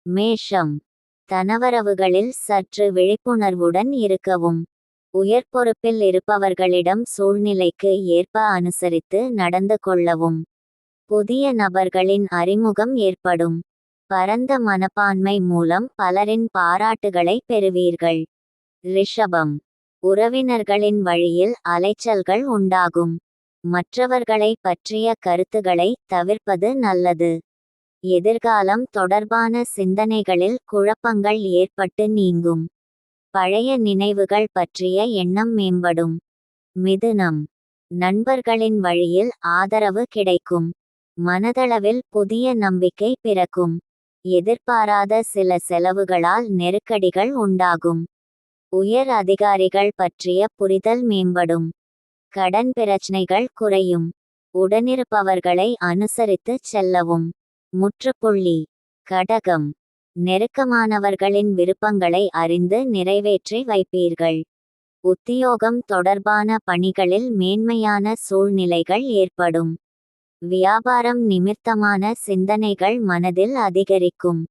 மேஷம். தனவரவுகளில் சற்று விழிப்புணர்வுடன் இருக்கவும். உயர் பொறுப்பில் இருப்பவர்களிடம் சூழ்நிலைக்கு ஏற்ப அனுசரித்து நடந்து கொள்ளவும். புதிய நபர்களின் அறிமுகம் ஏற்படும். பரந்த மனப்பான்மை மூலம் பலரின் பாராட்டுகளை பெறுவீர்கள். ரிஷபம். உறவினர்களின் வழியில் அலைச்சல்கள் உண்டாகும். மற்றவர்களை பற்றிய கருத்துக்களை தவிர்ப்பது நல்லது. எதிர்காலம் தொடர்பான சிந்தனைகளில் குழப்பங்கள் ஏற்பட்டு நீங்கும். பழைய நினைவுகள் பற்றிய எண்ணம் மேம்படும். மிதுனம். நண்பர்களின் வழியில் ஆதரவு கிடைக்கும். மனதளவில் புதிய நம்பிக்கை பிறக்கும். எதிர்பாராத சில செலவுகளால் நெருக்கடிகள் உண்டாகும். உயர் அதிகாரிகள் பற்றிய புரிதல் மேம்படும். கடன் பிரச்சனைகள் குறையும். உடனிருப்பவர்களை அனுசரித்து செல்லவும். முற்றுப்புள்ளி. கடகம். நெருக்கமானவர்களின் விருப்பங்களை அறிந்து நிறைவேற்றி வைப்பீர்கள். உத்தியோகம் தொடர்பான பணிகளில் மேன்மையான சூழ்நிலைகள் ஏற்படும். வியாபாரம் நிமித்தமான சிந்தனைகள் மனதில் அதிகரிக்கும்.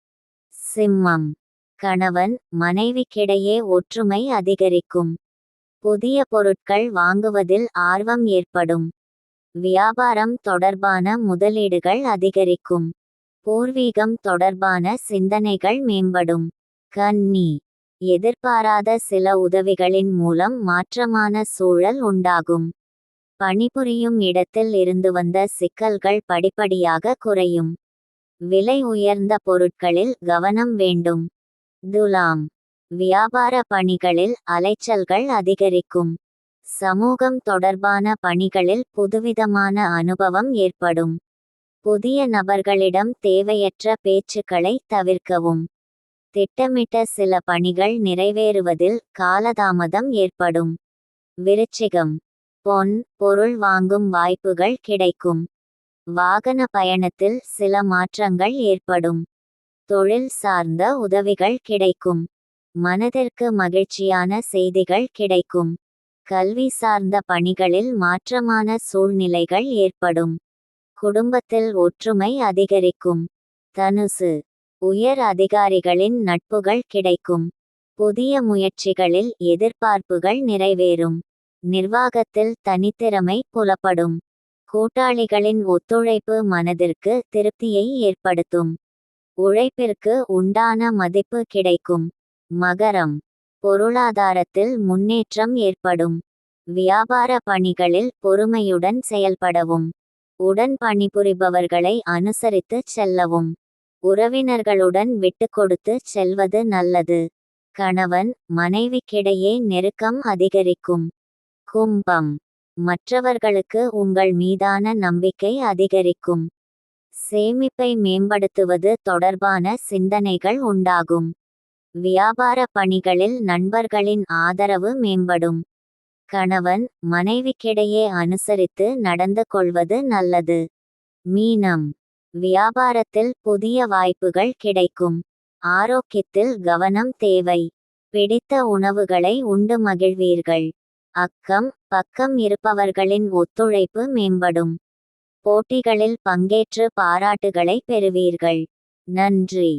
சிம்மம். கணவன் மனைவிக்கிடையே ஒற்றுமை அதிகரிக்கும். புதிய பொருட்கள் வாங்குவதில் ஆர்வம் ஏற்படும். வியாபாரம் தொடர்பான முதலீடுகள் அதிகரிக்கும். பூர்வீகம் தொடர்பான சிந்தனைகள் மேம்படும். கன்னி. எதிர்பாராத சில உதவிகளின் மூலம் மாற்றமான சூழல் உண்டாகும். பணிபுரியும் இடத்தில் இருந்து வந்த சிக்கல்கள் படிப்படியாக குறையும். விலை உயர்ந்த பொருட்களில் கவனம் வேண்டும். துலாம். வியாபார பணிகளில் அலைச்சல்கள் அதிகரிக்கும். சமூகம் தொடர்பான பணிகளில் புதுவிதமான அனுபவம் ஏற்படும். புதிய நபர்களிடம் தேவையற்ற பேச்சுக்களை தவிர்க்கவும். திட்டமிட்ட சில பணிகள் நிறைவேறுவதில் காலதாமதம் ஏற்படும். விருச்சிகம். பொன் பொருள் வாங்கும் வாய்ப்புகள் கிடைக்கும். வாகன பயணத்தில் சில மாற்றங்கள் ஏற்படும். தொழில் சார்ந்த உதவிகள் கிடைக்கும். மனதிற்கு மகிழ்ச்சியான செய்திகள் கிடைக்கும். கல்வி சார்ந்த பணிகளில் மாற்றமான சூழ்நிலைகள் ஏற்படும். குடும்பத்தில் ஒற்றுமை அதிகரிக்கும். தனுசு. உயர் அதிகாரிகளின் நட்புகள் கிடைக்கும். புதிய முயற்சிகளில் எதிர்பார்ப்புகள் நிறைவேறும். நிர்வாகத்தில் தனித்திறமை புலப்படும். கூட்டாளிகளின் ஒத்துழைப்பு மனதிற்கு திருப்தியை ஏற்படுத்தும். உழைப்பிற்கு உண்டான மதிப்பு கிடைக்கும். மகரம். பொருளாதாரத்தில் முன்னேற்றம் ஏற்படும். வியாபார பணிகளில் பொறுமையுடன் செயல்படவும். உடன் பணிபுரிபவர்களை அனுசரித்து செல்லவும். உறவினர்களுடன் விட்டுக்கொடுத்து செல்வது நல்லது. கணவன் மனைவிக்கிடையே நெருக்கம் அதிகரிக்கும். கும்பம். மற்றவர்களுக்கு உங்கள் மீதான நம்பிக்கை அதிகரிக்கும். சேமிப்பை மேம்படுத்துவது தொடர்பான சிந்தனைகள் உண்டாகும். வியாபார பணிகளில் நண்பர்களின் ஆதரவு மேம்படும். கணவன் மனைவிக்கிடையே அனுசரித்து நடந்து கொள்வது நல்லது. மீனம். வியாபாரத்தில் புதிய வாய்ப்புகள் கிடைக்கும். ஆரோக்கியத்தில் கவனம் தேவை. பிடித்த உணவுகளை உண்டு மகிழ்வீர்கள். அக்கம் பக்கம் இருப்பவர்களின் ஒத்துழைப்பு மேம்படும். போட்டிகளில் பங்கேற்று பாராட்டுகளை பெறுவீர்கள். நன்றி.